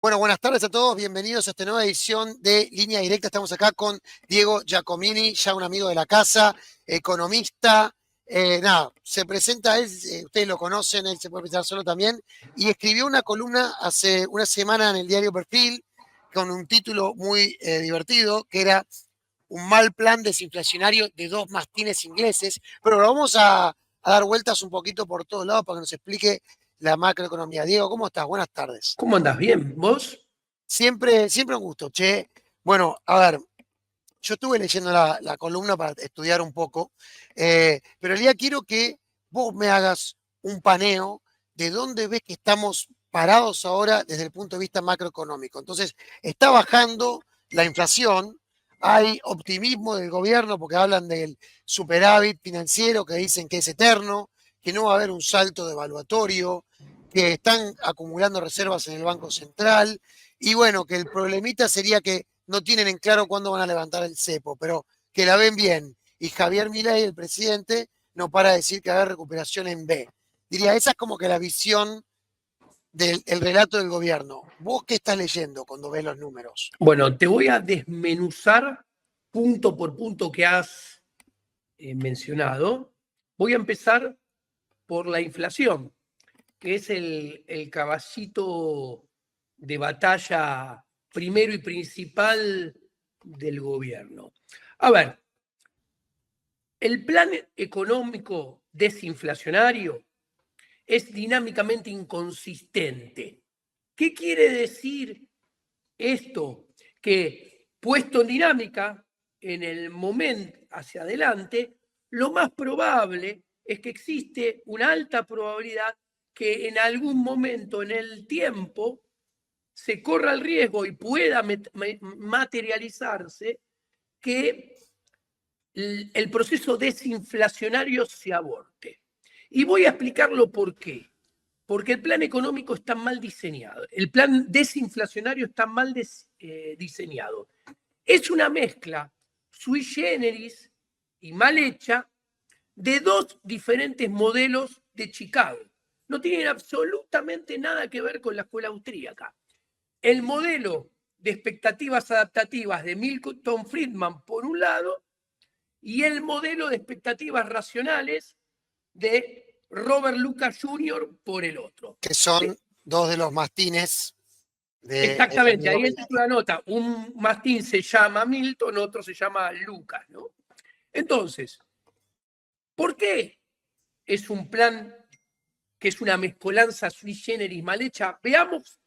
Bueno, buenas tardes a todos, bienvenidos a esta nueva edición de Línea Directa. Estamos acá con Diego Giacomini, ya un amigo de la casa, economista. Nada, se presenta él, ustedes lo conocen, él se puede presentar solo también, y escribió una columna hace una semana en el diario Perfil con un título muy divertido, que era Un mal plan desinflacionario de dos mastines ingleses, pero lo vamos a dar vueltas un poquito por todos lados para que nos explique la macroeconomía. Diego, ¿cómo estás? Buenas tardes. ¿Cómo andás? ¿Bien? ¿Vos? Siempre un gusto, che. Bueno, a ver, yo estuve leyendo la columna para estudiar un poco, pero el día quiero que vos me hagas un paneo de dónde ves que estamos parados ahora desde el punto de vista macroeconómico. Entonces, está bajando la inflación, hay optimismo del gobierno porque hablan del superávit financiero que dicen que es eterno, que no va a haber un salto devaluatorio, que están acumulando reservas en el Banco Central y bueno, que el problemita sería que no tienen en claro cuándo van a levantar el cepo, pero que la ven bien. Y Javier Milei, el presidente, no para de decir que va a haber recuperación en B. Diría, esa es como que la visión del el relato del gobierno. ¿Vos qué estás leyendo cuando ves los números? Bueno, te voy a desmenuzar punto por punto que has mencionado. Voy a empezar por la inflación, que es el caballito de batalla primero y principal del gobierno. A ver, el plan económico desinflacionario es dinámicamente inconsistente. ¿Qué quiere decir esto? Que puesto en dinámica, en el momento hacia adelante, lo más probable es que existe una alta probabilidad que en algún momento en el tiempo se corra el riesgo y pueda materializarse que el proceso desinflacionario se aborte. Y voy a explicarlo por qué. Porque el plan económico está mal diseñado. El plan desinflacionario está mal diseñado. Es una mezcla sui generis y mal hecha de dos diferentes modelos de Chicago. No tienen absolutamente nada que ver con la escuela austríaca. El modelo de expectativas adaptativas de Milton Friedman, por un lado, y el modelo de expectativas racionales de Robert Lucas Jr. por el otro. Que son dos de los mastines del Exactamente, amigo ahí en Milei. la nota, un mastín se llama Milton, otro se llama Lucas, ¿no? Entonces, ¿por qué es un plan que es una mezcolanza sui generis mal hecha? Veamos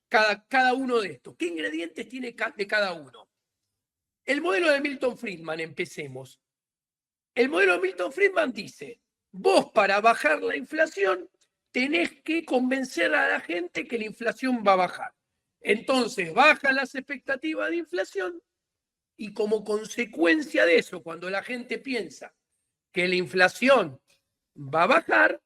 cada uno de estos. ¿Qué ingredientes tiene de cada uno? El modelo de Milton Friedman, empecemos. El modelo de Milton Friedman dice, vos para bajar la inflación tenés que convencer a la gente que la inflación va a bajar. Entonces bajan las expectativas de inflación y como consecuencia de eso, cuando la gente piensa que la inflación va a bajar,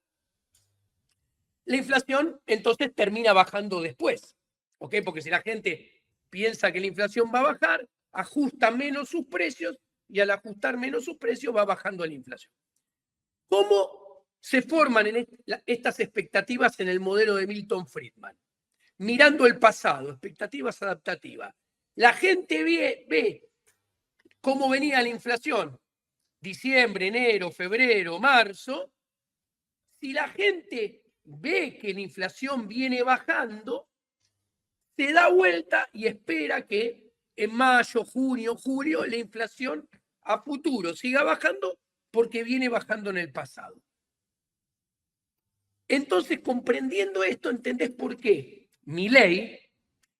la inflación entonces termina bajando después. ¿Ok? Porque si la gente piensa que la inflación va a bajar, ajusta menos sus precios y al ajustar menos sus precios va bajando la inflación. ¿Cómo se forman estas expectativas en el modelo de Milton Friedman? Mirando el pasado, expectativas adaptativas. La gente ve cómo venía la inflación, diciembre, enero, febrero, marzo. Si la gente ve que la inflación viene bajando, se da vuelta y espera que en mayo, junio, julio, la inflación a futuro siga bajando porque viene bajando en el pasado. Entonces, comprendiendo esto, entendés por qué Milei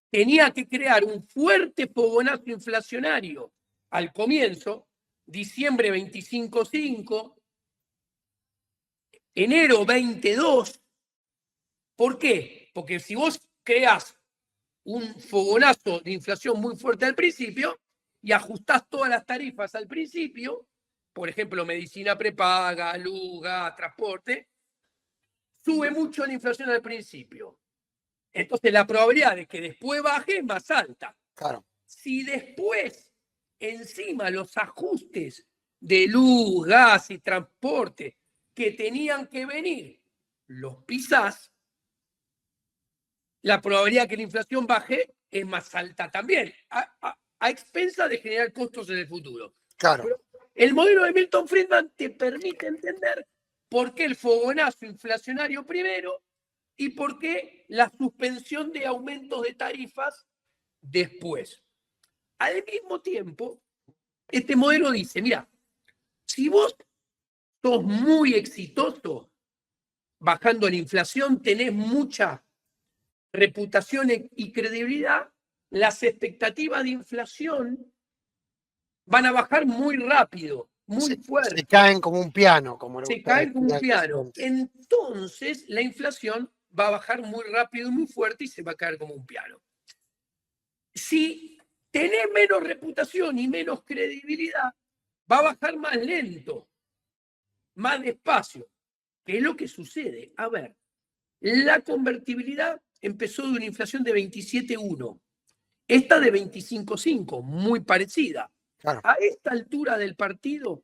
tenía que crear un fuerte fogonazo inflacionario al comienzo, diciembre 25,5, enero 22. ¿Por qué? Porque si vos creás un fogonazo de inflación muy fuerte al principio y ajustás todas las tarifas al principio, por ejemplo, medicina prepaga, luz, gas, transporte, sube mucho la inflación al principio. Entonces la probabilidad de que después baje es más alta. Claro. Si después, encima, los ajustes de luz, gas y transporte que tenían que venir, los pisás, la probabilidad que la inflación baje es más alta también, a expensa de generar costos en el futuro. Claro. Pero el modelo de Milton Friedman te permite entender por qué el fogonazo inflacionario primero y por qué la suspensión de aumentos de tarifas después. Al mismo tiempo, este modelo dice, mira, si vos sos muy exitoso bajando la inflación, tenés mucha reputación y credibilidad, las expectativas de inflación van a bajar muy rápido, muy fuerte. Se caen como un piano, como le Se gusta caen decir como un al piano. presidente. Entonces, la inflación va a bajar muy rápido y muy fuerte y se va a caer como un piano. Si tenés menos reputación y menos credibilidad, va a bajar más lento, más despacio. ¿Qué es lo que sucede? A ver, la convertibilidad empezó de una inflación de 27,1. Esta de 25,5, muy parecida. Claro. A esta altura del partido,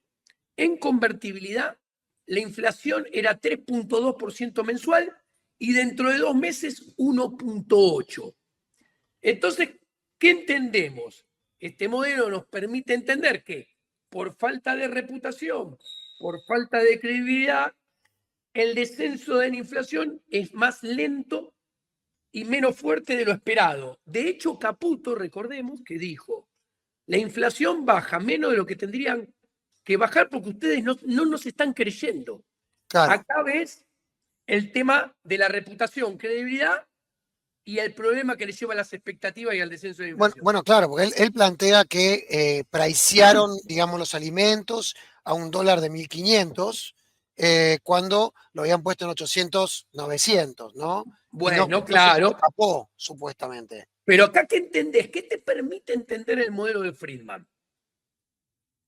en convertibilidad, la inflación era 3,2% mensual y dentro de 2 meses 1,8%. Entonces, ¿qué entendemos? Este modelo nos permite entender que por falta de reputación, por falta de credibilidad, el descenso de la inflación es más lento y menos fuerte de lo esperado. De hecho, Caputo, recordemos que dijo, la inflación baja menos de lo que tendrían que bajar porque ustedes no nos están creyendo. Claro. Acá ves el tema de la reputación, credibilidad y el problema que le lleva a las expectativas y al descenso de la inflación. Bueno, claro, porque él plantea que pricearon, digamos, los alimentos a un dólar de 1.500 cuando lo habían puesto en 800, 900, ¿no? Bueno, y no claro. se escapó, supuestamente. Pero acá, ¿qué entendés? ¿Qué te permite entender el modelo de Friedman?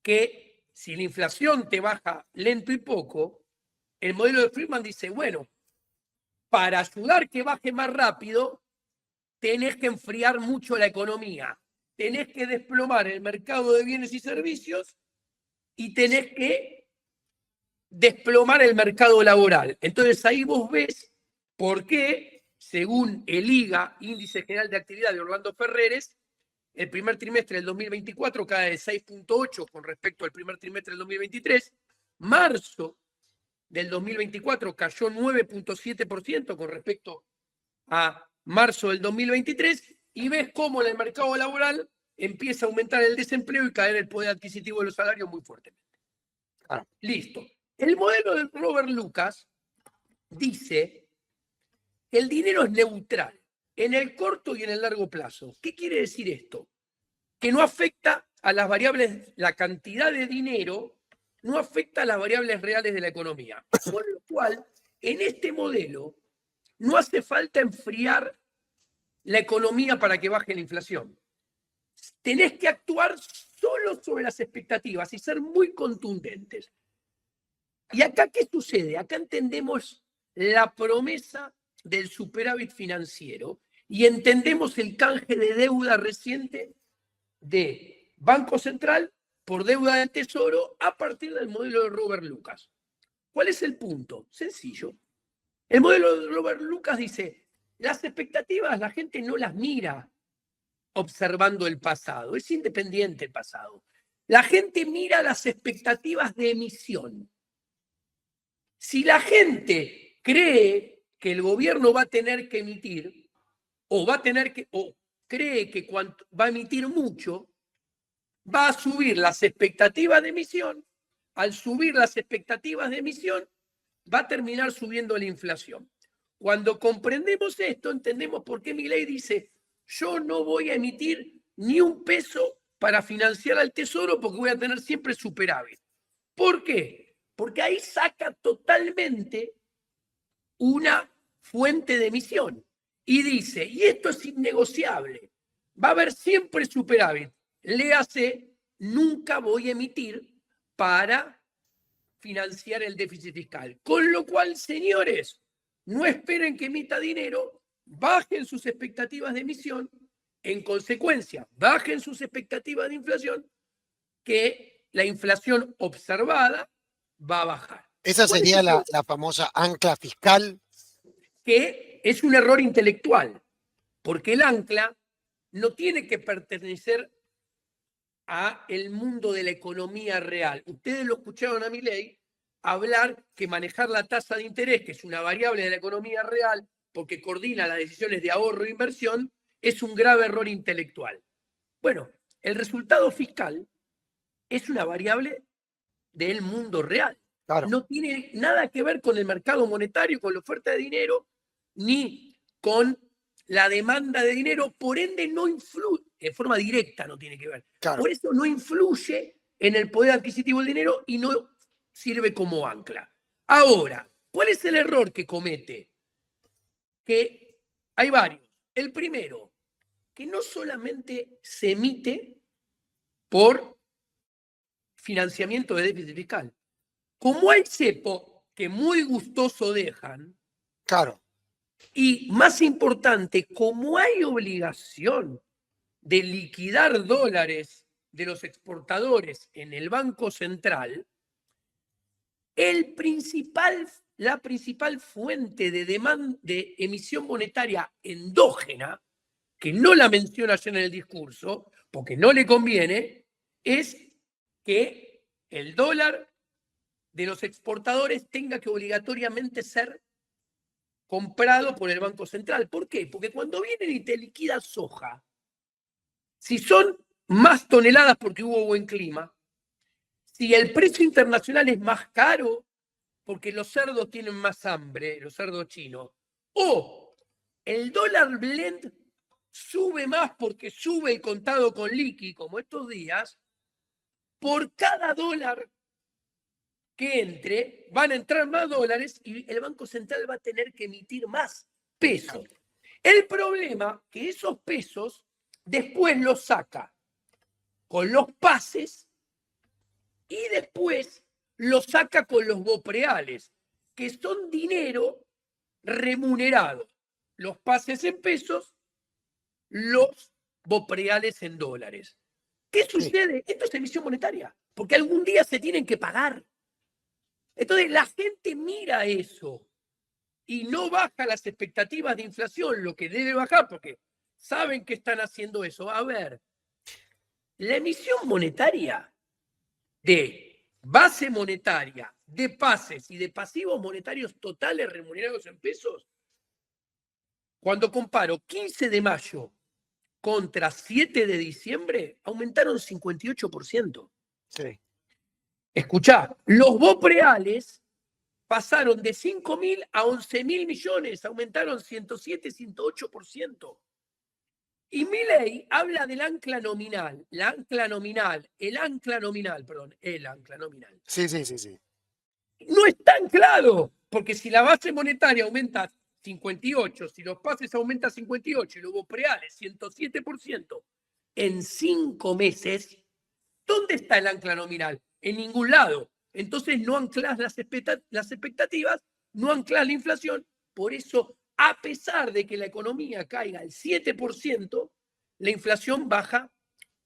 Que si la inflación te baja lento y poco, el modelo de Friedman dice, bueno, para ayudar que baje más rápido, tenés que enfriar mucho la economía, tenés que desplomar el mercado de bienes y servicios y tenés que desplomar el mercado laboral. Entonces ahí vos ves por qué, según el IGA, Índice General de Actividad de Orlando Ferreres, el primer trimestre del 2024 cae de 6,8 con respecto al primer trimestre del 2023. Marzo del 2024 cayó 9,7% con respecto a marzo del 2023 y ves cómo en el mercado laboral empieza a aumentar el desempleo y caer el poder adquisitivo de los salarios muy fuertemente. Claro. Listo. El modelo de Robert Lucas dice que el dinero es neutral en el corto y en el largo plazo. ¿Qué quiere decir esto? Que no afecta a las variables, la cantidad de dinero no afecta a las variables reales de la economía. Con lo cual, en este modelo, no hace falta enfriar la economía para que baje la inflación. Tenés que actuar solo sobre las expectativas y ser muy contundentes. ¿Y acá qué sucede? Acá entendemos la promesa del superávit financiero y entendemos el canje de deuda reciente de Banco Central por deuda del Tesoro a partir del modelo de Robert Lucas. ¿Cuál es el punto? Sencillo. El modelo de Robert Lucas dice, las expectativas la gente no las mira observando el pasado, es independiente el pasado. La gente mira las expectativas de emisión. Si la gente cree que el gobierno va a tener que emitir, o cree que va a emitir mucho, va a subir las expectativas de emisión. Al subir las expectativas de emisión, va a terminar subiendo la inflación. Cuando comprendemos esto, entendemos por qué Milei dice, yo no voy a emitir ni un peso para financiar al Tesoro porque voy a tener siempre superávit. ¿Por qué? Porque ahí saca totalmente una fuente de emisión y dice, y esto es innegociable, va a haber siempre superávit. Léase, nunca voy a emitir para financiar el déficit fiscal. Con lo cual, señores, no esperen que emita dinero, bajen sus expectativas de emisión, en consecuencia, bajen sus expectativas de inflación, que la inflación observada va a bajar. Esa sería la famosa ancla fiscal. Que es un error intelectual. porque el ancla no tiene que pertenecer a el mundo de la economía real. Ustedes lo escucharon a Milei hablar que manejar la tasa de interés, que es una variable de la economía real, porque coordina las decisiones de ahorro e inversión, es un grave error intelectual. Bueno, el resultado fiscal es una variable del mundo real. Claro, No tiene nada que ver con el mercado monetario, con la oferta de dinero, ni con la demanda de dinero, por ende no influye, de forma directa no tiene que ver. claro. Por eso no influye en el poder adquisitivo del dinero y no sirve como ancla. Ahora, ¿cuál es el error que comete? Que hay varios. El primero, que no solamente se emite por financiamiento de déficit fiscal. Como hay cepo que muy gustoso dejan, Claro, y más importante, como hay obligación de liquidar dólares de los exportadores en el Banco Central, la principal fuente de emisión monetaria endógena, que no la menciona ayer en el discurso, porque no le conviene, es que el dólar de los exportadores tenga que obligatoriamente ser comprado por el Banco Central. ¿Por qué? Porque cuando vienen y te liquidan soja, si son más toneladas porque hubo buen clima, si el precio internacional es más caro porque los cerdos tienen más hambre, los cerdos chinos, o el dólar blend sube más porque sube el contado con liqui, como estos días, por cada dólar que entre, van a entrar más dólares y el Banco Central va a tener que emitir más pesos. El problema es que esos pesos después los saca con los pases y después los saca con los bopreales, que son dinero remunerado. Los pases en pesos, los bopreales en dólares. ¿Qué sí. sucede? Esto es emisión monetaria, porque algún día se tienen que pagar. Entonces la gente mira eso y no baja las expectativas de inflación, lo que debe bajar, porque saben que están haciendo eso. A ver, la emisión monetaria de base monetaria, de pases y de pasivos monetarios totales remunerados en pesos, cuando comparo 15 de mayo contra 7 de diciembre, aumentaron 58%. Sí. Escuchá, los bopreales pasaron de 5.000 a 11.000 millones, aumentaron 107, 108%. Y Milei habla del ancla nominal, el ancla nominal. Sí, sí, sí, sí. No es tan claro, porque si la base monetaria aumenta 58, si los pases aumentan 58 y los bopreales 107% en 5 meses, ¿dónde está el ancla nominal? En ningún lado. Entonces no anclas las expectativas, no anclas la inflación. Por eso, a pesar de que la economía caiga al 7%, la inflación baja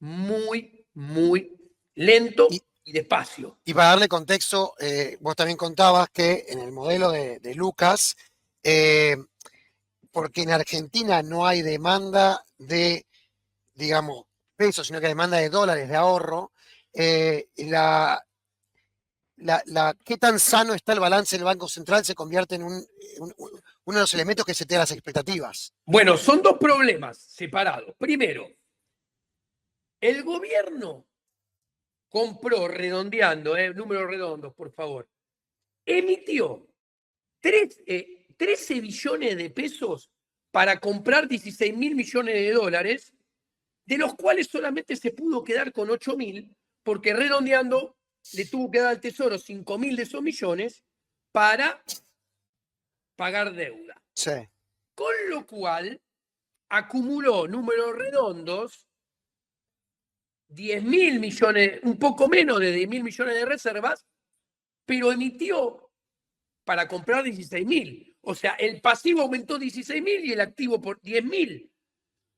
muy, muy lento Y, y despacio. y para darle contexto, vos también contabas que en el modelo de Lucas, eh, porque en Argentina no hay demanda de, digamos, pesos, sino que hay demanda de dólares de ahorro, qué tan sano está el balance del Banco Central se convierte en uno de los elementos que setea las expectativas. Bueno, son dos problemas separados. Primero, el gobierno compró, redondeando, números redondos, por favor, emitió 13 billones de pesos para comprar 16.000 millones de dólares, de los cuales solamente se pudo quedar con 8.000, porque redondeando le tuvo que dar al Tesoro 5.000 de esos millones para pagar deuda. Sí, Con lo cual acumuló números redondos 10.000 millones, un poco menos de 10.000 millones de reservas, pero emitió para comprar 16.000. O sea, el pasivo aumentó 16.000 y el activo por 10.000.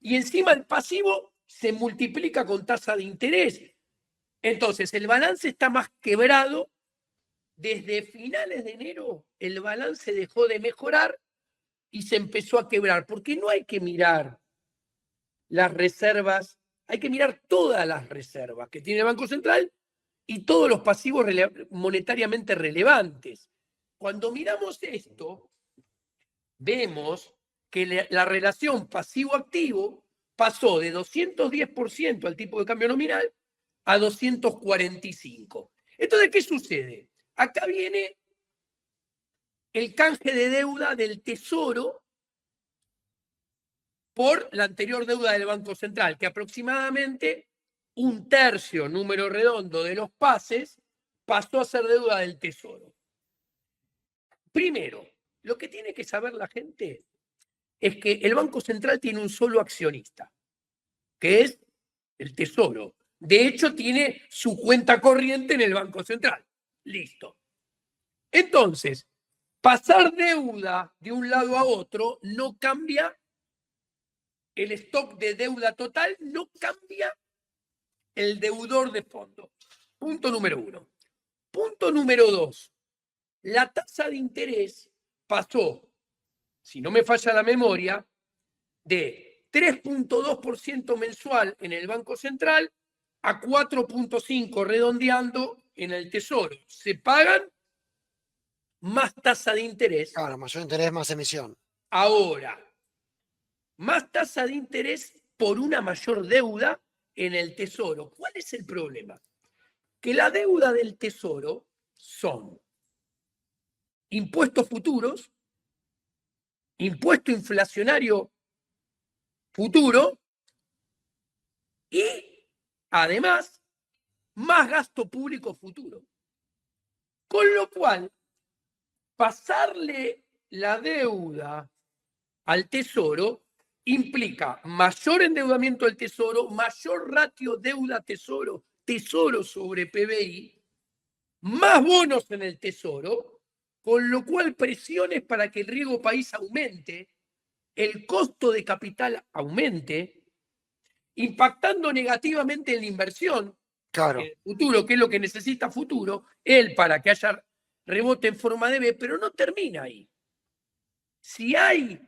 Y encima el pasivo se multiplica con tasa de interés. Entonces, el balance está más quebrado. Desde finales de enero, el balance dejó de mejorar y se empezó a quebrar, porque no hay que mirar las reservas, hay que mirar todas las reservas que tiene el Banco Central y todos los pasivos monetariamente relevantes. Cuando miramos esto, vemos que la relación pasivo-activo pasó de 210% al tipo de cambio nominal a 245. Entonces, ¿qué sucede? Acá viene el canje de deuda del Tesoro por la anterior deuda del Banco Central, que aproximadamente un tercio, número redondo, de los pases pasó a ser deuda del Tesoro. Primero, lo que tiene que saber la gente es que el Banco Central tiene un solo accionista, que es el Tesoro. De hecho, tiene su cuenta corriente en el Banco Central. Listo. Entonces, pasar deuda de un lado a otro no cambia el stock de deuda total, no cambia el deudor de fondo. Punto número 1. Punto número 2. La tasa de interés pasó, si no me falla la memoria, de 3.2% mensual en el Banco Central a 4.5% redondeando en el Tesoro. Se pagan más tasa de interés. Claro, mayor interés, más emisión. Ahora, más tasa de interés por una mayor deuda en el Tesoro. ¿Cuál es el problema? Que la deuda del Tesoro son impuestos futuros, impuesto inflacionario futuro y, además, más gasto público futuro. Con lo cual, pasarle la deuda al Tesoro implica mayor endeudamiento del Tesoro, mayor ratio deuda-Tesoro, Tesoro sobre PBI, más bonos en el Tesoro, con lo cual presiones para que el riesgo país aumente, el costo de capital aumente, impactando negativamente en la inversión Claro. en el futuro, que es lo que necesita futuro, él para que haya rebote en forma de B, pero no termina ahí. Si hay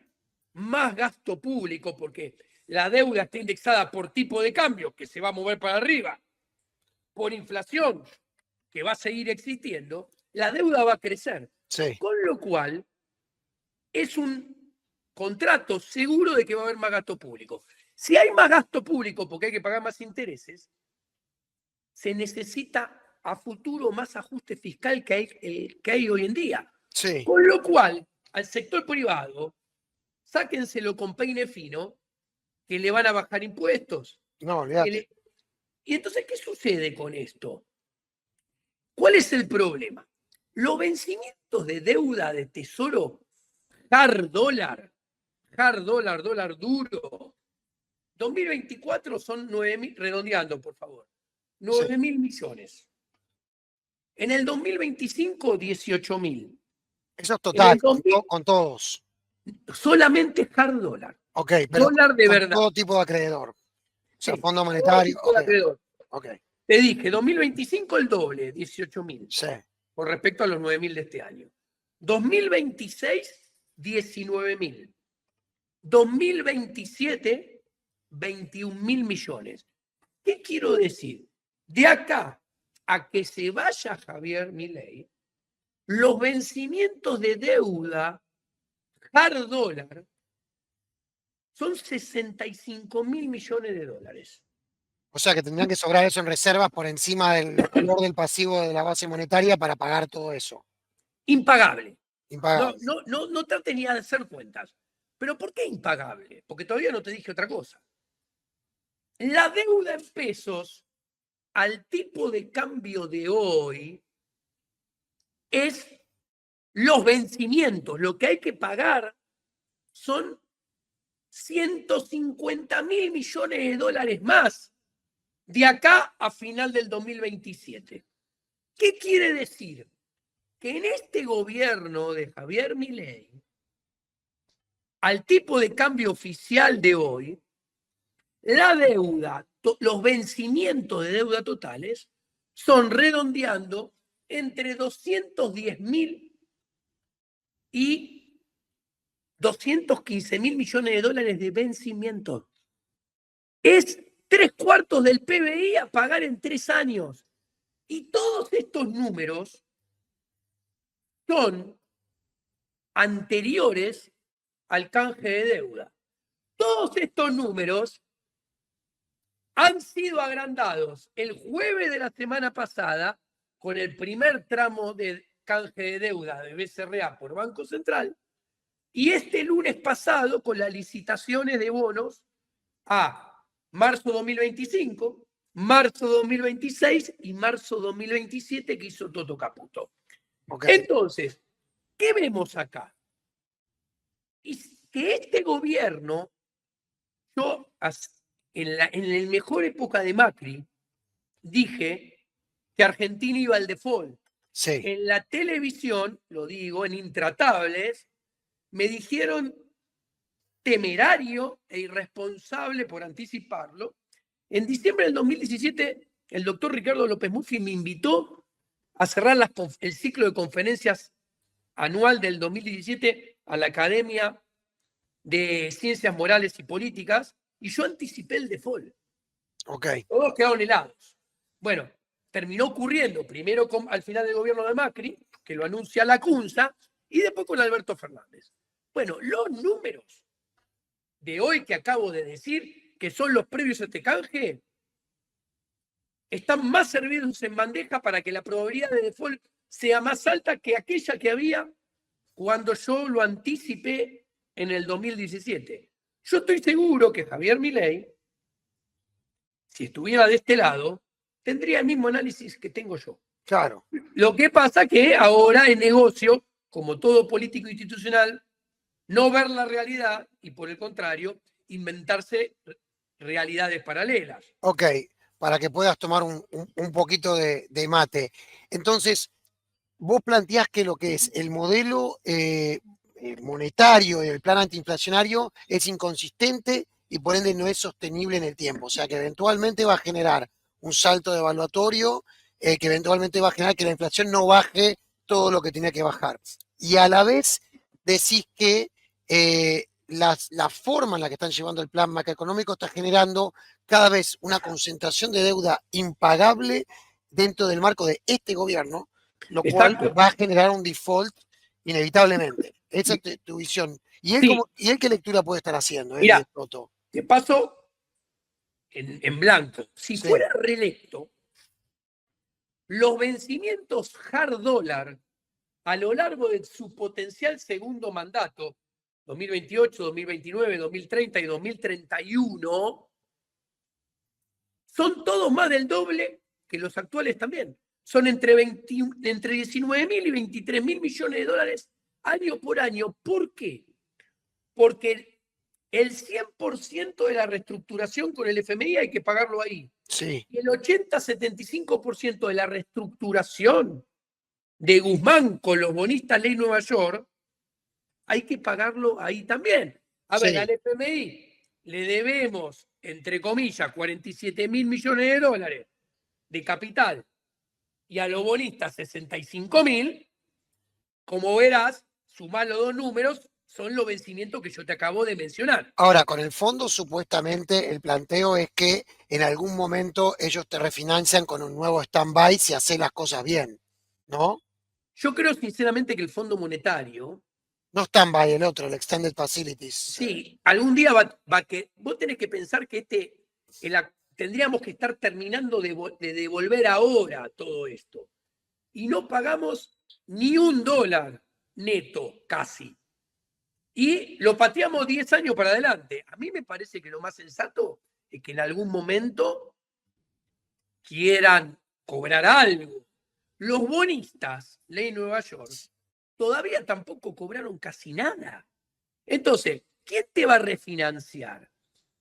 más gasto público, porque la deuda está indexada por tipo de cambio, que se va a mover para arriba, por inflación, que va a seguir existiendo, la deuda va a crecer. Sí. Con lo cual, es un contrato seguro de que va a haber más gasto público. Si hay más gasto público porque hay que pagar más intereses, se necesita a futuro más ajuste fiscal que hay hoy en día. Sí. Con lo cual, al sector privado, sáquenselo con peine fino, que le van a bajar impuestos. No, olvídate. Y entonces, ¿qué sucede con esto? ¿Cuál es el problema? Los vencimientos de deuda de Tesoro, hard dólar duro, 2024 son 9.000, redondeando, por favor, 9.000 millones. En el 2025, 18.000. Eso es total, En el con todos. solamente hard dólar. Ok, pero Dólar de con verdad. todo tipo de acreedor. O sea, Sí, Fondo todo Monetario. tipo de Ok, acreedor. ok. Te dije, 2025 el doble, 18.000, Sí. con respecto a los 9.000 de este año. 2026, 19.000. 2027, 21.000 millones. ¿Qué quiero decir? De acá a que se vaya Javier Milei, los vencimientos de deuda hard dólar son 65.000 millones de dólares. O sea que tendrían que sobrar eso en reservas por encima del valor del pasivo de la base monetaria para pagar todo eso. Impagable. Impagable. No trate ni de hacer cuentas. ¿Pero por qué impagable? Porque todavía no te dije otra cosa. La deuda en pesos al tipo de cambio de hoy es los vencimientos. Lo que hay que pagar son 150.000 millones de dólares más de acá a final del 2027. ¿Qué quiere decir? Que en este gobierno de Javier Milei, al tipo de cambio oficial de hoy, la deuda, los vencimientos de deuda totales son redondeando entre 210.000 y 215.000 millones de dólares de vencimientos. es 3/4 del PBI a pagar en 3 años. Y todos estos números son anteriores al canje de deuda. Todos estos números han sido agrandados el jueves de la semana pasada con el primer tramo de canje de deuda de BCRA por Banco Central y este lunes pasado con las licitaciones de bonos a marzo 2025, marzo 2026 y marzo 2027 que hizo Toto Caputo. Okay. Entonces, ¿qué vemos acá? Y que este gobierno, yo en la mejor época de Macri, dije que Argentina iba al default. Sí. En la televisión, lo digo, en Intratables, me dijeron temerario e irresponsable por anticiparlo. En diciembre del 2017, el doctor Ricardo López Murphy me invitó a cerrar el ciclo de conferencias anual del 2017 a la Academia de Ciencias Morales y Políticas, y yo anticipé el default. Okay. Todos quedaron helados. Bueno, terminó ocurriendo primero al final del gobierno de Macri, que lo anuncia la Cunza, y después con Alberto Fernández. Bueno, los números de hoy que acabo de decir, que son los previos a este canje, están más servidos en bandeja para que la probabilidad de default sea más alta que aquella que había cuando yo lo anticipé en el 2017. Yo estoy seguro que Javier Milei, si estuviera de este lado, tendría el mismo análisis que tengo yo. Claro. Lo que pasa que ahora es negocio, como todo político institucional, no ver la realidad y, por el contrario, inventarse realidades paralelas. Ok, para que puedas tomar un poquito de mate. Entonces, vos planteás que lo que es el modelo monetario y el plan antiinflacionario es inconsistente y por ende no es sostenible en el tiempo. O sea, que eventualmente va a generar un salto devaluatorio, que eventualmente va a generar que la inflación no baje todo lo que tiene que bajar. Y a la vez decís que la forma en la que están llevando el plan macroeconómico está generando cada vez una concentración de deuda impagable dentro del marco de este gobierno, lo cual Exacto. va a generar un default inevitablemente. Esa es tu visión. ¿Y él, Sí. ¿y él qué lectura puede estar haciendo? Mira, te paso en blanco. Si Sí. fuera reelecto, los vencimientos hard dólar a lo largo de su potencial segundo mandato, 2028, 2029, 2030 y 2031, son todos más del doble que los actuales también. Son entre 19.000 y 23.000 millones de dólares año por año. ¿Por qué? Porque el 100% de la reestructuración con el FMI hay que pagarlo ahí. Sí. Y el 80-75% de la reestructuración de Guzmán con los bonistas Ley Nueva York hay que pagarlo ahí también. A ver, al FMI le debemos, entre comillas, 47.000 millones de dólares de capital y a los bonistas 65.000. Como verás, sumar los dos números, son los vencimientos que yo te acabo de mencionar. Ahora, con el fondo, supuestamente el planteo es que en algún momento ellos te refinancian con un nuevo stand-by si haces las cosas bien, ¿no? Yo creo sinceramente que el Fondo Monetario... No stand-by, el otro, el Extended Facilities. Sí, algún día va que... Vos tenés que pensar que tendríamos que estar terminando de devolver ahora todo esto. Y no pagamos ni $1 neto, casi. Y lo pateamos 10 años para adelante. A mí me parece que lo más sensato es que en algún momento quieran cobrar algo. Los bonistas, Ley Nueva York, todavía tampoco cobraron casi nada. Entonces, ¿quién te va a refinanciar?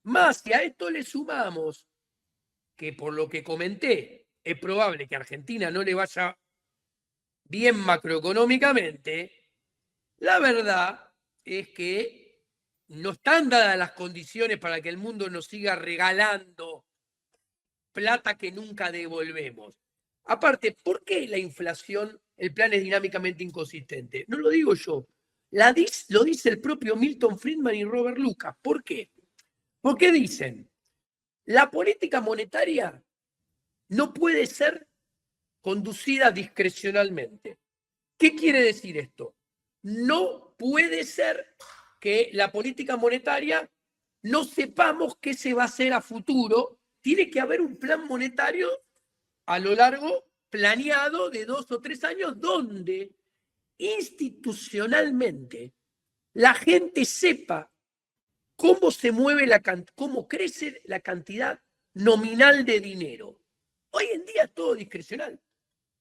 Más si a esto le sumamos que, por lo que comenté, es probable que a Argentina no le vaya bien macroeconómicamente, la verdad es que no están dadas las condiciones para que el mundo nos siga regalando plata que nunca devolvemos. Aparte, ¿por qué la inflación, el plan es dinámicamente inconsistente? No lo digo yo, lo dice el propio Milton Friedman y Robert Lucas. ¿Por qué? Porque dicen, La política monetaria no puede ser conducida discrecionalmente. ¿Qué quiere decir esto? No puede ser que la política monetaria no sepamos qué se va a hacer a futuro. Tiene que haber un plan monetario a lo largo, planeado de 2 o 3 años, donde institucionalmente la gente sepa cómo se mueve cómo crece la cantidad nominal de dinero. Hoy en día es todo discrecional.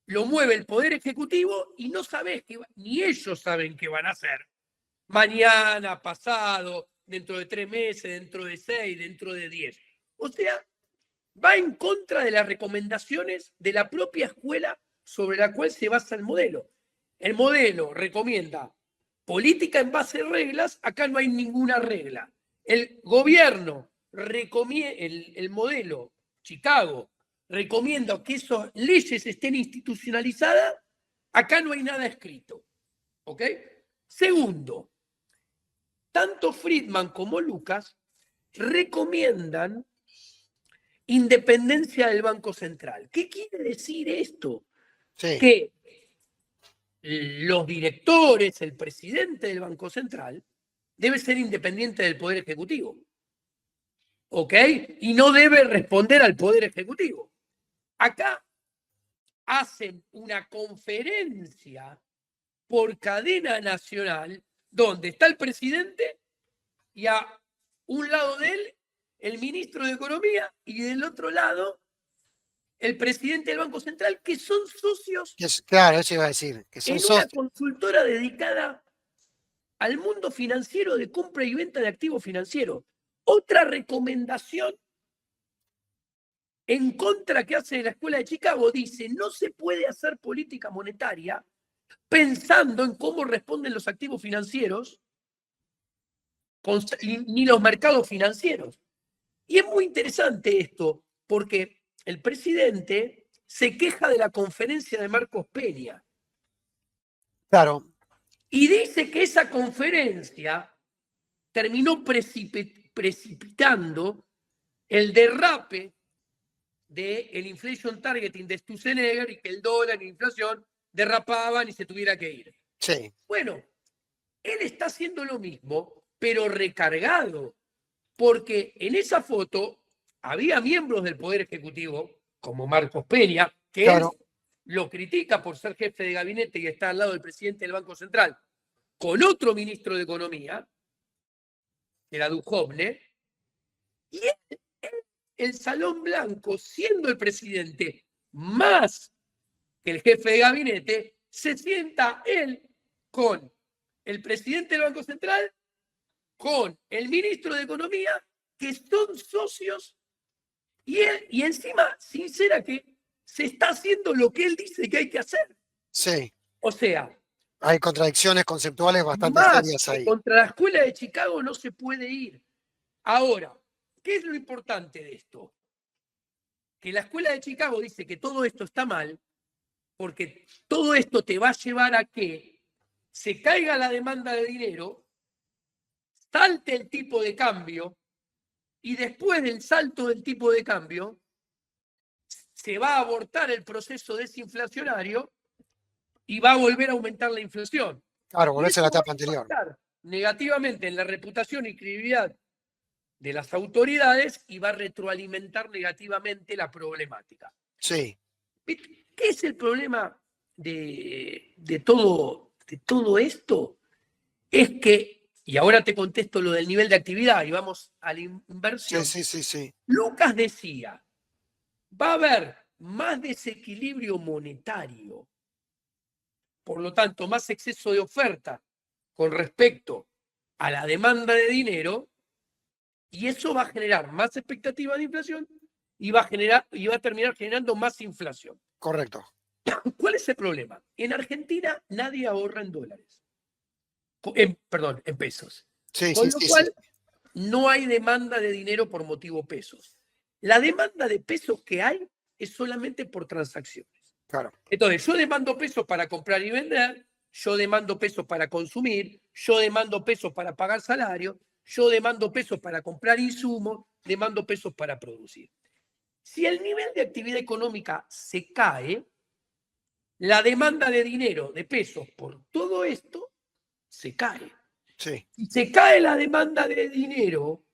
Lo mueve el Poder Ejecutivo y no sabes ni ellos saben qué van a hacer. Mañana, pasado, dentro de 3 meses, dentro de 6, dentro de 10. O sea, va en contra de las recomendaciones de la propia escuela sobre la cual se basa el modelo. El modelo recomienda política en base a reglas, acá no hay ninguna regla. El gobierno recomienda, el modelo Chicago recomienda que esas leyes estén institucionalizadas, acá no hay nada escrito. ¿Ok? Segundo, tanto Friedman como Lucas recomiendan independencia del Banco Central. ¿Qué quiere decir esto? Sí. Que los directores, el presidente del Banco Central, debe ser independiente del Poder Ejecutivo. ¿Ok? Y no debe responder al Poder Ejecutivo. Acá hacen una conferencia por cadena nacional donde está el presidente y a un lado de él el ministro de Economía y del otro lado el presidente del Banco Central, que son socios Claro, eso iba a decir, que son en una socios. consultora dedicada al mundo financiero de compra y venta de activos financieros. Otra recomendación en contra que hace la Escuela de Chicago dice, no se puede hacer política monetaria pensando en cómo responden los activos financieros ni los mercados financieros. Y es muy interesante esto, porque el presidente se queja de la conferencia de Marcos Peña. Claro. Y dice que esa conferencia terminó precipitando el derrape del inflation targeting de Sturzenegger y que el dólar y la inflación derrapaban y se tuviera que ir. Sí. Bueno, él está haciendo lo mismo, pero recargado, porque en esa foto había miembros del Poder Ejecutivo, como Marcos Peña, que Claro. él lo critica por ser jefe de gabinete y está al lado del presidente del Banco Central, con otro ministro de Economía, que era Duhovne, y el Salón Blanco, siendo el presidente más que el jefe de gabinete, se sienta él con el presidente del Banco Central, con el ministro de Economía, que son socios, y él, y encima, sincera que se está haciendo lo que él dice que hay que hacer. Sí. O sea, Hay contradicciones conceptuales bastante más serias que ahí. contra la escuela de Chicago no se puede ir. Ahora, ¿qué es lo importante de esto? Que la escuela de Chicago dice que todo esto está mal, porque todo esto te va a llevar a que se caiga la demanda de dinero, salte el tipo de cambio, y después del salto del tipo de cambio, se va a abortar el proceso desinflacionario y va a volver a aumentar la inflación. Claro, Y volverse a eso la va etapa a anterior. impactar negativamente en la reputación y credibilidad de las autoridades y va a retroalimentar negativamente la problemática. Sí. ¿Qué es el problema de todo esto? Es que, y ahora te contesto lo del nivel de actividad y vamos a la inversión. Sí. Lucas decía, va a haber más desequilibrio monetario, por lo tanto, más exceso de oferta con respecto a la demanda de dinero, y eso va a generar más expectativa de inflación y va a terminar generando más inflación. Correcto. ¿Cuál es el problema? En Argentina nadie ahorra en dólares. Perdón, en pesos. Con lo cual, no hay demanda de dinero por motivo pesos. La demanda de pesos que hay es solamente por transacciones. Claro. Entonces, yo demando pesos para comprar y vender, yo demando pesos para consumir, yo demando pesos para pagar salario, yo demando pesos para comprar insumos, demando pesos para producir. Si el nivel de actividad económica se cae, la demanda de dinero, de pesos, por todo esto, se cae. Sí, Si se cae la demanda de dinero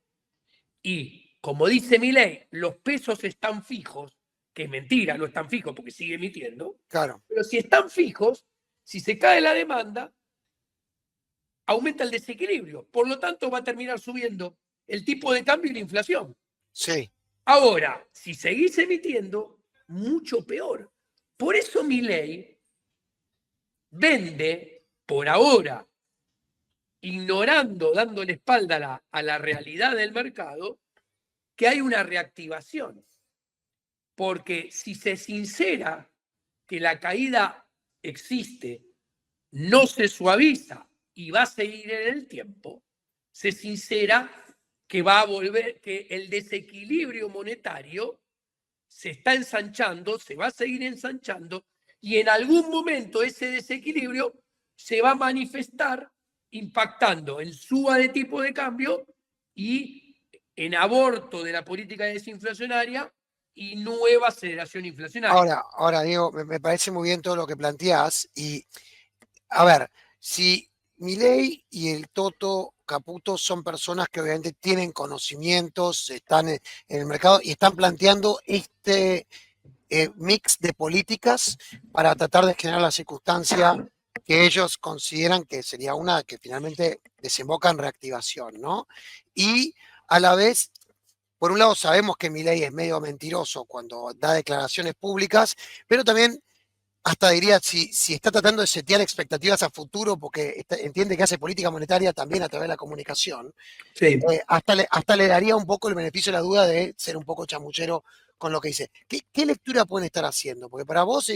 y, como dice Milei, los pesos están fijos, que es mentira, no están fijos porque sigue emitiendo, claro. pero si están fijos, si se cae la demanda, aumenta el desequilibrio. Por lo tanto, va a terminar subiendo el tipo de cambio y la inflación. Sí, Ahora, si seguís emitiendo, mucho peor. Por eso Milei vende, por ahora, ignorando, dando la espalda a la realidad del mercado, que hay una reactivación. Porque si se sincera que la caída existe, no se suaviza y va a seguir en el tiempo, se sincera que va a volver, que el desequilibrio monetario se está ensanchando, se va a seguir ensanchando y en algún momento ese desequilibrio se va a manifestar impactando en suba de tipo de cambio y en aborto de la política desinflacionaria y nueva aceleración inflacionaria. ahora Diego, me parece muy bien todo lo que planteás y, a ver, si Milei y el Toto Caputo son personas que obviamente tienen conocimientos, están en el mercado y están planteando este mix de políticas para tratar de generar la circunstancia que ellos consideran que sería una que finalmente desemboca en reactivación, ¿no? Y a la vez, por un lado sabemos que Milei es medio mentiroso cuando da declaraciones públicas, pero también hasta diría, si está tratando de setear expectativas a futuro porque entiende que hace política monetaria también a través de la comunicación, Sí. hasta le daría un poco el beneficio de la duda de ser un poco chamullero con lo que dice. ¿Qué lectura pueden estar haciendo? Porque para vos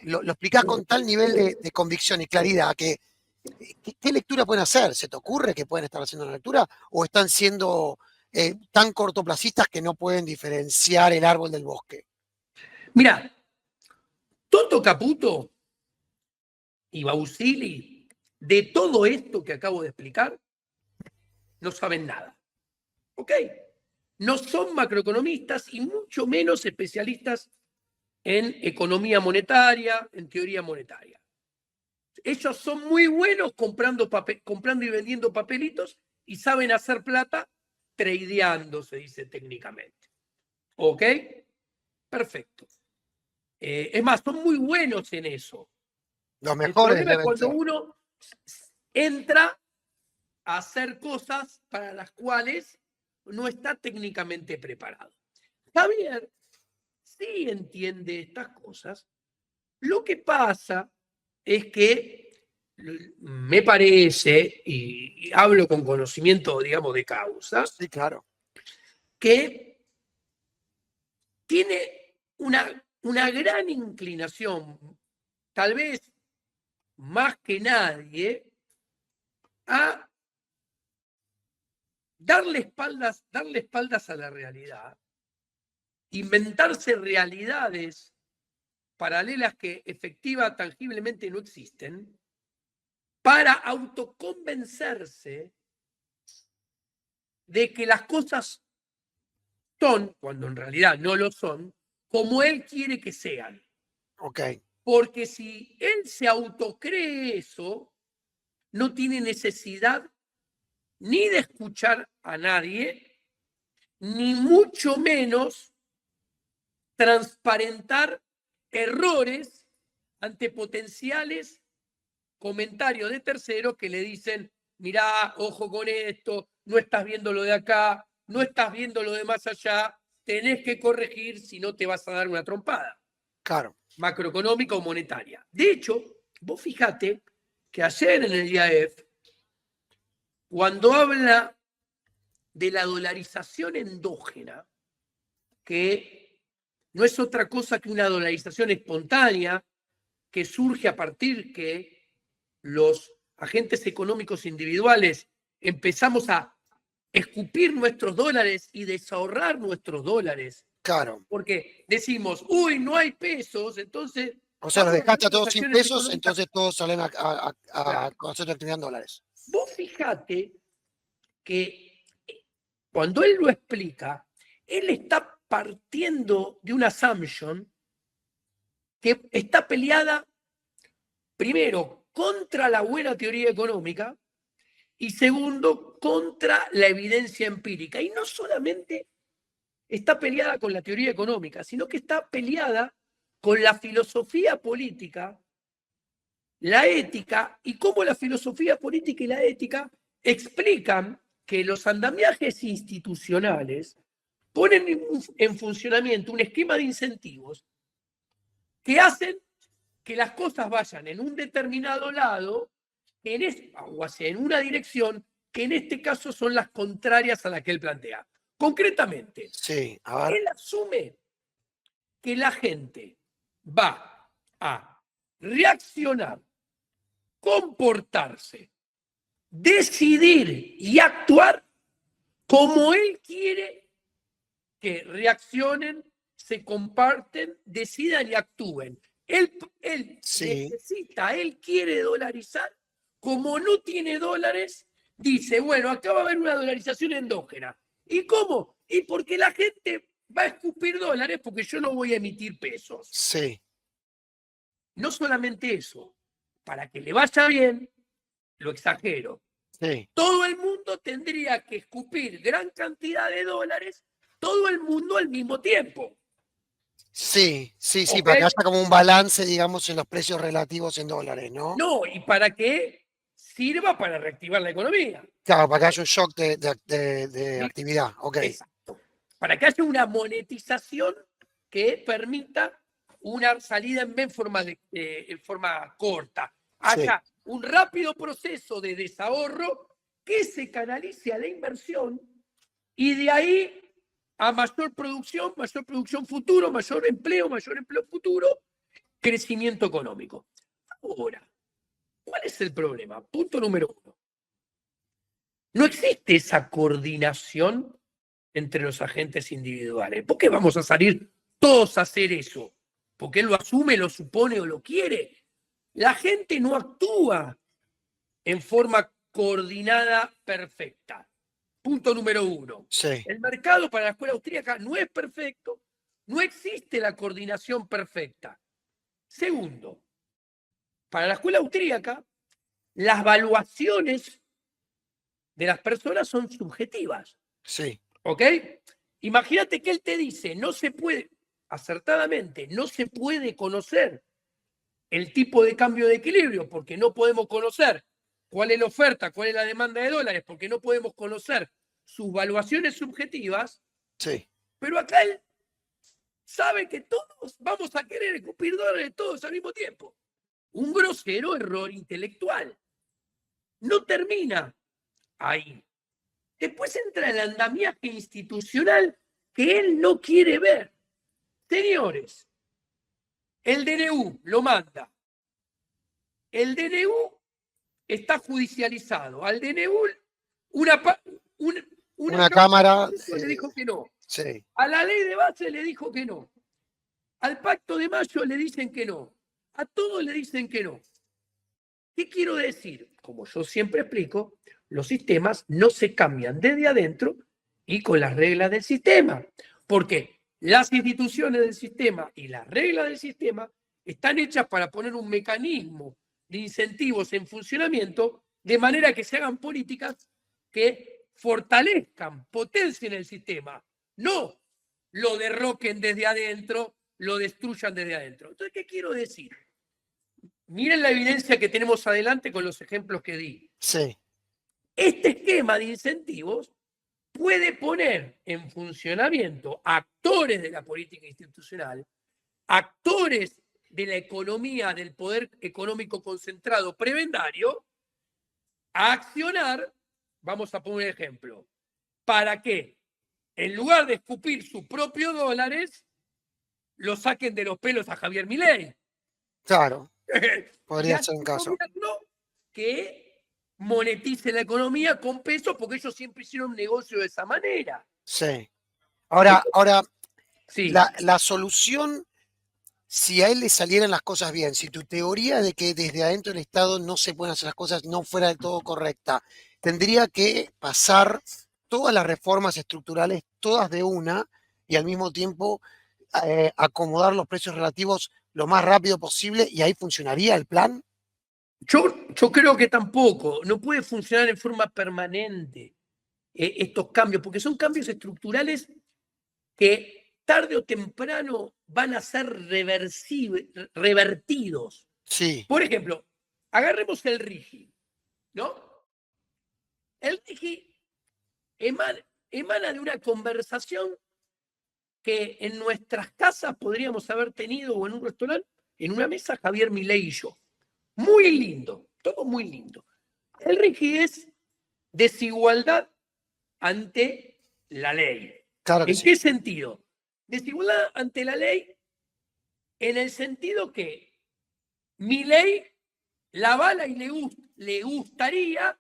lo explicás con tal nivel de convicción y claridad que ¿qué lectura pueden hacer? ¿Se te ocurre que pueden estar haciendo una lectura? ¿O están siendo tan cortoplacistas que no pueden diferenciar el árbol del bosque? Mira, Toto Caputo y Bausili, de todo esto que acabo de explicar, no saben nada. ¿Ok? No son macroeconomistas y mucho menos especialistas en economía monetaria, en teoría monetaria. Ellos son muy buenos comprando y vendiendo papelitos y saben hacer plata tradeando, se dice técnicamente. ¿Ok? Perfecto. Es más, son muy buenos en eso. Los El mejores problema es deben cuando ser. uno entra a hacer cosas para las cuales no está técnicamente preparado. Javier sí entiende estas cosas. Lo que pasa es que me parece, y hablo con conocimiento, digamos, de causa, Sí, claro. que tiene una gran inclinación, tal vez más que nadie, a darle espaldas a la realidad, inventarse realidades paralelas que efectiva tangiblemente no existen, para autoconvencerse de que las cosas son, cuando en realidad no lo son, como él quiere que sean. Ok, Porque si él se autocree eso, no tiene necesidad ni de escuchar a nadie, ni mucho menos transparentar errores ante potenciales comentarios de terceros que le dicen, mirá, ojo con esto, no estás viendo lo de acá, no estás viendo lo de más allá, tenés que corregir si no te vas a dar una trompada, claro. macroeconómica o monetaria. De hecho, vos fijate que ayer en el IAEF, cuando habla de la dolarización endógena, que no es otra cosa que una dolarización espontánea que surge a partir que los agentes económicos individuales empezamos a escupir nuestros dólares y desahorrar nuestros dólares, Claro. porque decimos, uy, no hay pesos, entonces O sea, los vamos a dejaste hacer a las todos sin acciones pesos, económicas. entonces todos salen a Claro. hacer tu actividad en dólares. Vos fijate que cuando él lo explica, él está partiendo de una assumption que está peleada, primero, contra la buena teoría económica y segundo, contra la evidencia empírica. Y no solamente está peleada con la teoría económica, sino que está peleada con la filosofía política, la ética, y cómo la filosofía política y la ética explican que los andamiajes institucionales ponen en funcionamiento un esquema de incentivos que hacen que las cosas vayan en un determinado lado o hacia en una dirección que en este caso son las contrarias a la que él plantea. Concretamente, Sí, a ver. él asume que la gente va a reaccionar, comportarse, decidir y actuar como él quiere que reaccionen, se comparten, decidan y actúen. Él Sí, necesita, él quiere dolarizar, como no tiene dólares, dice, bueno, acá va a haber una dolarización endógena. ¿Y cómo? Y porque la gente va a escupir dólares porque yo no voy a emitir pesos. sí, No solamente eso, para que le vaya bien, lo exagero, sí. todo el mundo tendría que escupir gran cantidad de dólares, todo el mundo al mismo tiempo. Sí, sí, sí, ¿Ok? para que haya como un balance, digamos, en los precios relativos en dólares, ¿no? No, y para que sirva para reactivar la economía. Claro, para que haya un shock de ¿Sí? actividad, ok. Exacto. Para que haya una monetización que permita una salida en forma corta. Sí, Haya un rápido proceso de desahorro que se canalice a la inversión y de ahí a mayor producción futuro, mayor empleo futuro, crecimiento económico. Ahora, ¿cuál es el problema? Punto número uno. No existe esa coordinación entre los agentes individuales. ¿Por qué vamos a salir todos a hacer eso? ¿Porque él lo asume, lo supone o lo quiere? La gente no actúa en forma coordinada perfecta. Punto número uno. sí, El mercado para la escuela austríaca no es perfecto, no existe la coordinación perfecta. Segundo, para la escuela austríaca, las valuaciones de las personas son subjetivas. sí, ¿Ok? Imagínate que él te dice, no se puede, acertadamente, no se puede conocer el tipo de cambio de equilibrio porque no podemos conocer cuál es la oferta, cuál es la demanda de dólares, porque no podemos conocer sus valuaciones subjetivas, sí, pero acá él sabe que todos vamos a querer escupir dólares todos al mismo tiempo. Un grosero error intelectual. No termina ahí. Después entra el andamiaje institucional que él no quiere ver. Señores, el DNU lo manda. El DNU está judicializado. Al DNU una una Cámara de cámara, Comercio le dijo que no. sí, A la ley de base le dijo que no. Al Pacto de Mayo le dicen que no. A todos le dicen que no. ¿Qué quiero decir? Como yo siempre explico, los sistemas no se cambian desde adentro y con las reglas del sistema, porque las instituciones del sistema y las reglas del sistema están hechas para poner un mecanismo de incentivos en funcionamiento de manera que se hagan políticas que fortalezcan, potencien el sistema, no lo derroquen desde adentro, lo destruyan desde adentro. Entonces, ¿qué quiero decir? Miren la evidencia que tenemos adelante con los ejemplos que di. sí, Este esquema de incentivos puede poner en funcionamiento actores de la política institucional, actores de la economía, del poder económico concentrado prebendario, a accionar, vamos a poner un ejemplo, para que en lugar de escupir sus propios dólares, lo saquen de los pelos a Javier Milei. claro, Y podría hace ser un un caso. gobierno que monetice la economía con pesos porque ellos siempre hicieron negocio de esa manera. Sí. ¿Ok? Ahora, Sí, la solución, si a él le salieran las cosas bien, si tu teoría de que desde adentro del Estado no se pueden hacer las cosas no fuera del todo correcta, tendría que pasar todas las reformas estructurales, todas de una, y al mismo tiempo acomodar los precios relativos lo más rápido posible y ahí funcionaría el plan? Yo creo que tampoco, no puede funcionar en forma permanente estos cambios, porque son cambios estructurales que tarde o temprano van a ser revertidos. Sí, Por ejemplo, agarremos el RIGI, ¿no? El RIGI emana de una conversación que en nuestras casas podríamos haber tenido, o en un restaurante, en una mesa, Javier Milei y yo. Muy lindo, todo muy lindo. El RIGI es desigualdad ante la ley. claro que ¿En sí. qué sentido? Desigualdad ante la ley en el sentido que Milei la bala y le gustaría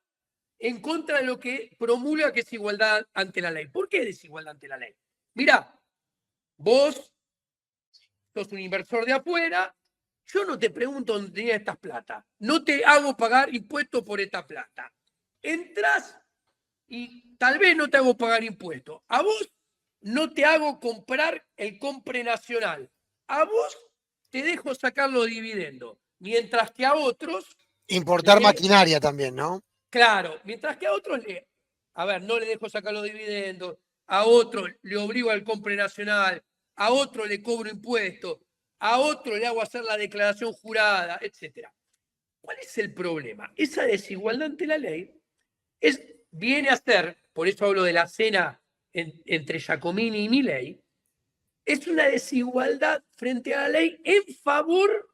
en contra de lo que promulga que es igualdad ante la ley. ¿Por qué desigualdad ante la ley? Mirá, vos sos un inversor de afuera, yo no te pregunto dónde tenías esta plata, no te hago pagar impuestos por esta plata. Entrás y tal vez no te hago pagar impuestos. A vos no te hago comprar el compre nacional. A vos te dejo sacar los dividendos. Mientras que a otros, Importar maquinaria también, ¿no? claro, mientras que a otros a ver, no le dejo sacar los dividendos, a otro le obligo al compre nacional, a otro le cobro impuestos, a otro le hago hacer la declaración jurada, etc. ¿Cuál es el problema? Esa desigualdad ante la ley viene a ser, por eso hablo de la cena entre Giacomini y Milei, es una desigualdad frente a la ley en favor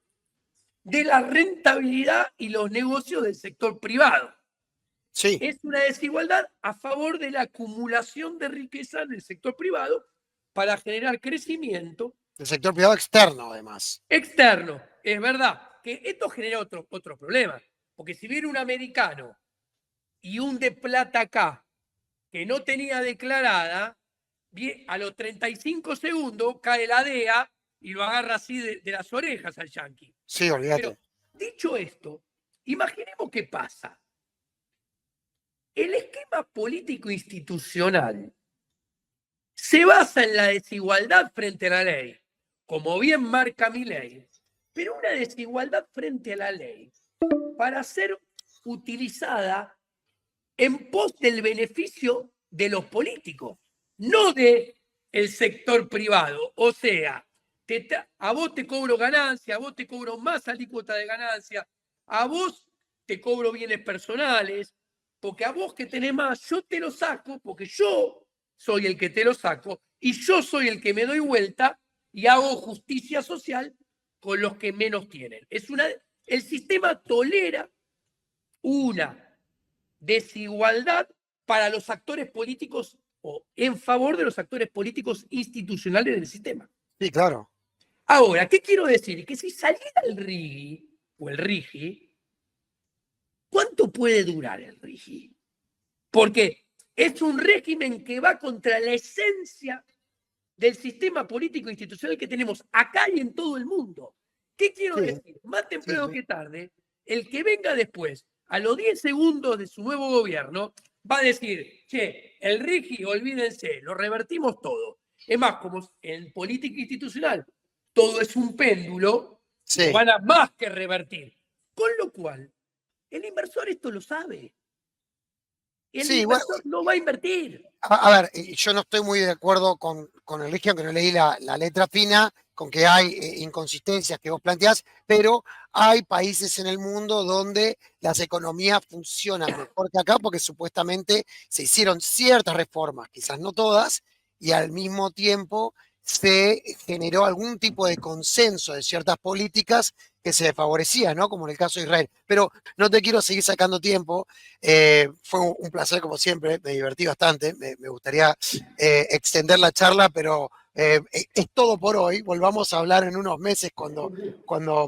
de la rentabilidad y los negocios del sector privado. Sí, Es una desigualdad a favor de la acumulación de riqueza en el sector privado para generar crecimiento el sector privado externo, además. externo. Es verdad que esto genera otro problema, porque si viene un americano y un de plata acá que no tenía declarada, a los 35 segundos cae la DEA y lo agarra así de las orejas al yanqui. Sí, Pero olvídate. dicho esto, imaginemos qué pasa. El esquema político institucional se basa en la desigualdad frente a la ley, como bien marca mi ley, pero una desigualdad frente a la ley para ser utilizada en pos del beneficio de los políticos, no de el sector privado. O sea, a vos te cobro ganancia, a vos te cobro más alícuota de ganancia, a vos te cobro bienes personales, porque a vos que tenés más, yo te lo saco, porque yo soy el que te lo saco, y yo soy el que me doy vuelta y hago justicia social con los que menos tienen. El sistema tolera una desigualdad para los actores políticos o en favor de los actores políticos institucionales del sistema. Sí, claro. Ahora, ¿qué quiero decir? Que si saliera el RIGI o el RIGI, ¿cuánto puede durar el RIGI? Porque es un régimen que va contra la esencia del sistema político institucional que tenemos acá y en todo el mundo. ¿Qué quiero Sí, decir? Más sí, temprano sí. que tarde, el que venga después, a los 10 segundos de su nuevo gobierno, va a decir, che, el RIGI, olvídense, lo revertimos todo. Es más, como en política institucional todo es un péndulo, lo Sí. van a más que revertir. Con lo cual, el inversor esto lo sabe. El Sí, bueno, inversor no va a invertir. a ver, yo no estoy muy de acuerdo con el Ricky, aunque no leí la letra fina, con que hay inconsistencias que vos planteás, pero hay países en el mundo donde las economías funcionan mejor que acá porque supuestamente se hicieron ciertas reformas, quizás no todas, y al mismo tiempo se generó algún tipo de consenso de ciertas políticas que se favorecían, ¿no? Como en el caso de Israel. Pero no te quiero seguir sacando tiempo. Fue un placer como siempre, me divertí bastante, me gustaría extender la charla, pero es todo por hoy. Volvamos a hablar en unos meses cuando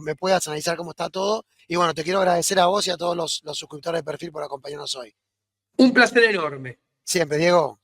me puedas analizar cómo está todo. Y bueno, te quiero agradecer a vos y a todos los suscriptores de perfil por acompañarnos hoy. Un placer enorme. Siempre, Diego.